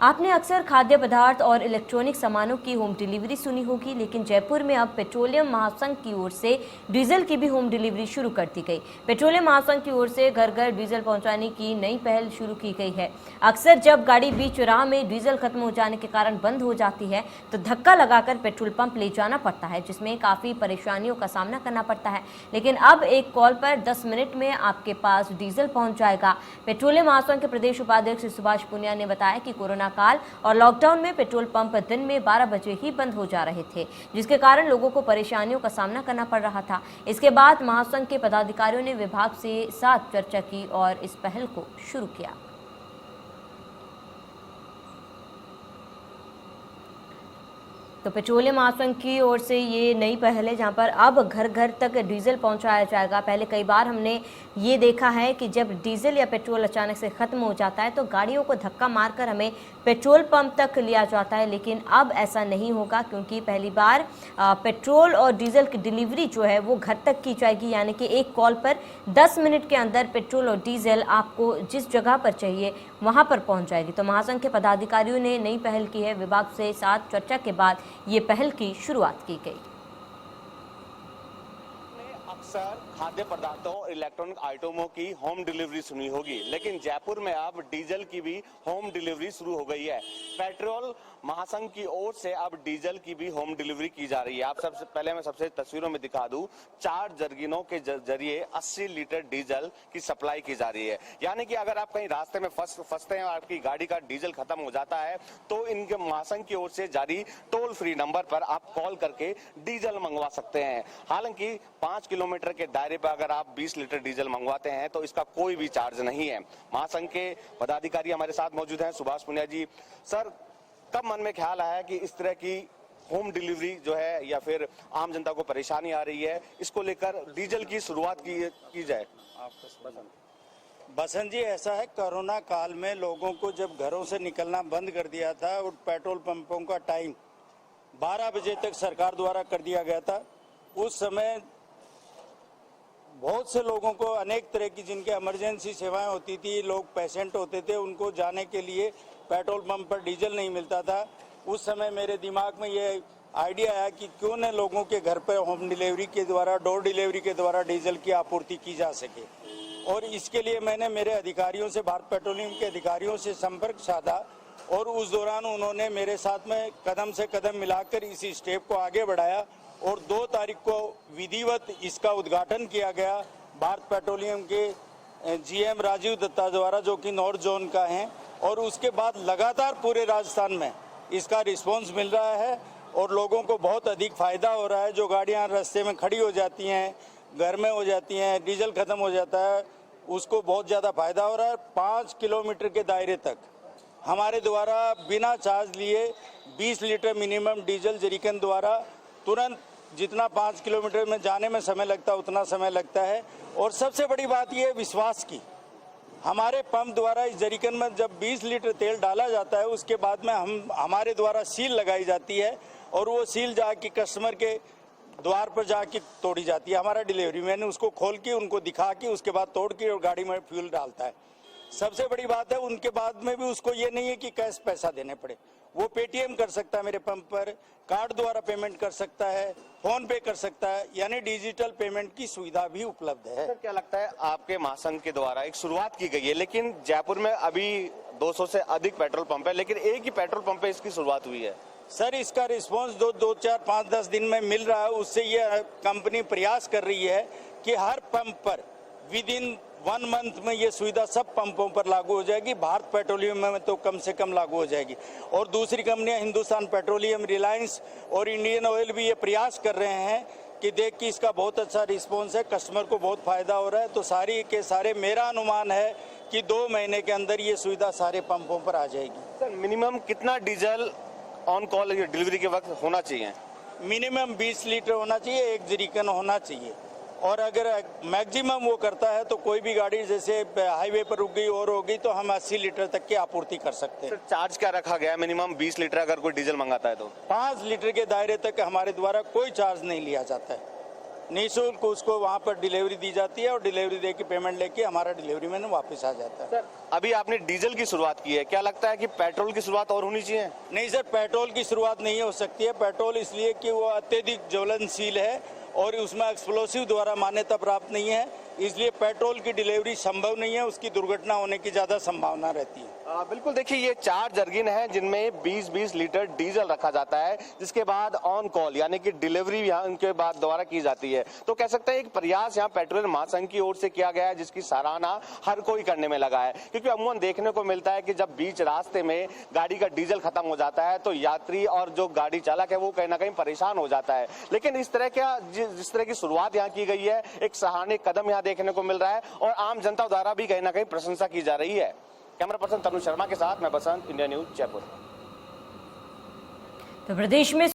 आपने अक्सर खाद्य पदार्थ और इलेक्ट्रॉनिक सामानों की होम डिलीवरी सुनी होगी, लेकिन जयपुर में अब पेट्रोलियम महासंघ की ओर से डीजल की भी होम डिलीवरी शुरू कर दी गई। पेट्रोलियम महासंघ की ओर से घर घर डीजल पहुंचाने की नई पहल शुरू की गई है। अक्सर जब गाड़ी बीच राह में डीजल खत्म हो जाने के कारण बंद हो जाती है तो धक्का लगाकर पेट्रोल पंप ले जाना पड़ता है, जिसमें काफ़ी परेशानियों का सामना करना पड़ता है। लेकिन अब एक कॉल पर 10 मिनट में आपके पास डीजल पहुंच जाएगा। पेट्रोलियम महासंघ के प्रदेश उपाध्यक्ष सुभाष पुनिया ने बताया कि कोरोना काल और लॉकडाउन में पेट्रोल पंप दिन में 12 बजे ही बंद हो जा रहे थे, जिसके कारण लोगों को परेशानियों का सामना करना पड़ रहा था। इसके बाद महासंघ के पदाधिकारियों ने विभाग से साथ चर्चा की और इस पहल को शुरू किया। तो पेट्रोलियम महासंघ की ओर से ये नई पहल है जहाँ पर अब घर घर तक डीजल पहुँचाया जाएगा। पहले कई बार हमने ये देखा है कि जब डीजल या पेट्रोल अचानक से ख़त्म हो जाता है तो गाड़ियों को धक्का मारकर हमें पेट्रोल पंप तक लिया जाता है, लेकिन अब ऐसा नहीं होगा, क्योंकि पहली बार पेट्रोल और डीजल की डिलीवरी जो है वो घर तक की जाएगी। यानी कि एक कॉल पर 10 मिनट के अंदर पेट्रोल और डीजल आपको जिस जगह पर चाहिए वहाँ पर पहुँच जाएगी। तो महासंघ के पदाधिकारियों ने नई पहल की है। विभाग से साथ चर्चा के बाद ये पहल की शुरुआत की गई। अक्सर खाद्य पदार्थों और इलेक्ट्रॉनिक आइटमों की होम डिलीवरी सुनी होगी, लेकिन जयपुर में अब डीजल की भी होम डिलीवरी शुरू हो गई है। पेट्रोल महासंघ की ओर से अब डीजल की भी होम डिलीवरी की जा रही है। आप सबसे पहले मैं सबसे तस्वीरों में दिखा दूं, 4 जर्गिनों के जरिए 80 लीटर डीजल की सप्लाई की जा रही है। यानी कि अगर आप कहीं रास्ते में फंसते हैं और आपकी गाड़ी का डीजल खत्म हो जाता है तो इनके महासंघ की ओर से जारी टोल फ्री नंबर पर आप कॉल करके डीजल मंगवा सकते हैं। हालांकि 5 किलोमीटर के दायरे पर अगर आप 20 लीटर डीजल मंगवाते हैं तो इसका कोई भी चार्ज नहीं है। महासंघ के पदाधिकारी हमारे साथ मौजूद हैं, सुभाष पुनिया जी। सर, कब मन में ख्याल आया कि इस तरह की होम डिलीवरी जो है या फिर आम जनता को परेशानी आ रही है, इसको लेकर डीजल की शुरुआत की जाए? बसंत जी, ऐसा है, कोरोना काल में लोगों को जब घरों से निकलना बंद कर दिया था और पेट्रोल पंपों का टाइम 12 बजे तक सरकार द्वारा कर दिया गया था, उस समय बहुत से लोगों को अनेक तरह की जिनके इमरजेंसी सेवाएं होती थी, लोग पेशेंट होते थे, उनको जाने के लिए पेट्रोल पंप पर डीजल नहीं मिलता था। उस समय मेरे दिमाग में ये आइडिया आया कि क्यों न लोगों के घर पर होम डिलीवरी के द्वारा, डोर डिलीवरी के द्वारा डीजल की आपूर्ति की जा सके। और इसके लिए मैंने मेरे अधिकारियों से, भारत पेट्रोलियम के अधिकारियों से संपर्क साधा और उस दौरान उन्होंने मेरे साथ में कदम से कदम मिलाकर इस स्टेप को आगे बढ़ाया और 2 तारीख को विधिवत इसका उद्घाटन किया गया भारत पेट्रोलियम के जीएम राजीव दत्ता द्वारा, जो कि नॉर्थ जोन का हैं। और उसके बाद लगातार पूरे राजस्थान में इसका रिस्पांस मिल रहा है और लोगों को बहुत अधिक फायदा हो रहा है। जो गाड़ियां रास्ते में खड़ी हो जाती हैं, घर में हो जाती हैं, डीजल खत्म हो जाता है, उसको बहुत ज़्यादा फायदा हो रहा है। 5 किलोमीटर के दायरे तक हमारे द्वारा बिना चार्ज लिए 20 लीटर मिनिमम डीजल जरीकन द्वारा तुरंत, जितना 5 किलोमीटर में जाने में समय लगता है उतना समय लगता है। और सबसे बड़ी बात यह विश्वास की, हमारे पंप द्वारा इस जरीकन में जब 20 लीटर तेल डाला जाता है उसके बाद में हमारे द्वारा सील लगाई जाती है और वो सील जाके कस्टमर के द्वार पर जाके तोड़ी जाती है। हमारा डिलीवरी मैन उसको खोल के उनको दिखा के उसके बाद तोड़ के और गाड़ी में फ्यूल डालता है। सबसे बड़ी बात है, उनके बाद में भी उसको ये नहीं है कि कैश पैसा देने पड़े, वो पेटीएम कर सकता है, मेरे पंप पर कार्ड द्वारा पेमेंट कर सकता है, फोन पे कर सकता है, यानी डिजिटल पेमेंट की सुविधा भी उपलब्ध है। सर, क्या लगता है, आपके महासंघ के द्वारा एक शुरुआत की गई है, लेकिन जयपुर में अभी 200 से अधिक पेट्रोल पंप है, लेकिन एक ही पेट्रोल पंप पे इसकी शुरुआत हुई है। सर, इसका रिस्पांस 2, 4, 5, 10 दिन में मिल रहा है। उससे ये कंपनी प्रयास कर रही है कि हर पंप पर विद इन 1 मंथ में ये सुविधा सब पंपों पर लागू हो जाएगी। भारत पेट्रोलियम में तो कम से कम लागू हो जाएगी। और दूसरी कंपनियां, हिंदुस्तान पेट्रोलियम, रिलायंस और इंडियन ऑयल भी ये प्रयास कर रहे हैं कि देख कि इसका बहुत अच्छा रिस्पांस है, कस्टमर को बहुत फायदा हो रहा है। तो सारी के सारे मेरा अनुमान है कि 2 महीने के अंदर ये सुविधा सारे पंपों पर आ जाएगी। सर, मिनिमम कितना डीजल ऑन कॉल डिलीवरी के वक्त होना चाहिए? मिनिमम 20 लीटर होना चाहिए, 1 जरीकन होना चाहिए। और अगर मैक्सिमम वो करता है तो कोई भी गाड़ी जैसे हाईवे पर रुक गई और हो गई तो हम 80 लीटर तक की आपूर्ति कर सकते हैं। चार्ज क्या रखा गया है? मिनिमम 20 लीटर अगर कोई डीजल मंगाता है तो 5 लीटर के दायरे तक हमारे द्वारा कोई चार्ज नहीं लिया जाता है। निःशुल्क उसको वहाँ पर डिलीवरी दी जाती है और डिलीवरी दे के पेमेंट लेके हमारा डिलीवरी मैन वापस आ जाता है। सर अभी आपने डीजल की शुरुआत की है, क्या लगता है कि पेट्रोल की शुरुआत और होनी चाहिए? नहीं सर, पेट्रोल की शुरुआत नहीं हो सकती है। पेट्रोल इसलिए कि वो अत्यधिक ज्वलनशील है और उसमें एक्सप्लोसिव द्वारा मान्यता प्राप्त नहीं है, इसलिए पेट्रोल की डिलीवरी संभव नहीं है, उसकी दुर्घटना होने की ज्यादा संभावना रहती है। बिल्कुल, देखिए ये 4 जर्किन है जिनमें 20-20 लीटर डीजल रखा जाता है, जिसके बाद ऑन कॉल यानी कि डिलीवरी यहाँ उनके बाद द्वारा की जाती है। तो कह सकते हैं एक प्रयास यहाँ पेट्रोलियम महासंघ की ओर से किया गया है, जिसकी सराहना हर कोई करने में लगा है, क्योंकि अमूमन देखने को मिलता है कि जब बीच रास्ते में गाड़ी का डीजल खत्म हो जाता है तो यात्री और जो गाड़ी चालक है वो कहीं ना कहीं परेशान हो जाता है। लेकिन इस तरह का जिस तरह की शुरुआत यहाँ की गई है, एक सराहनीय कदम यहाँ देखने को मिल रहा है और आम जनता द्वारा भी कहीं ना कहीं प्रशंसा की जा रही है। कैमरा पर्सन तनु शर्मा के साथ मैं बसंत, इंडिया न्यूज जयपुर। तो प्रदेश में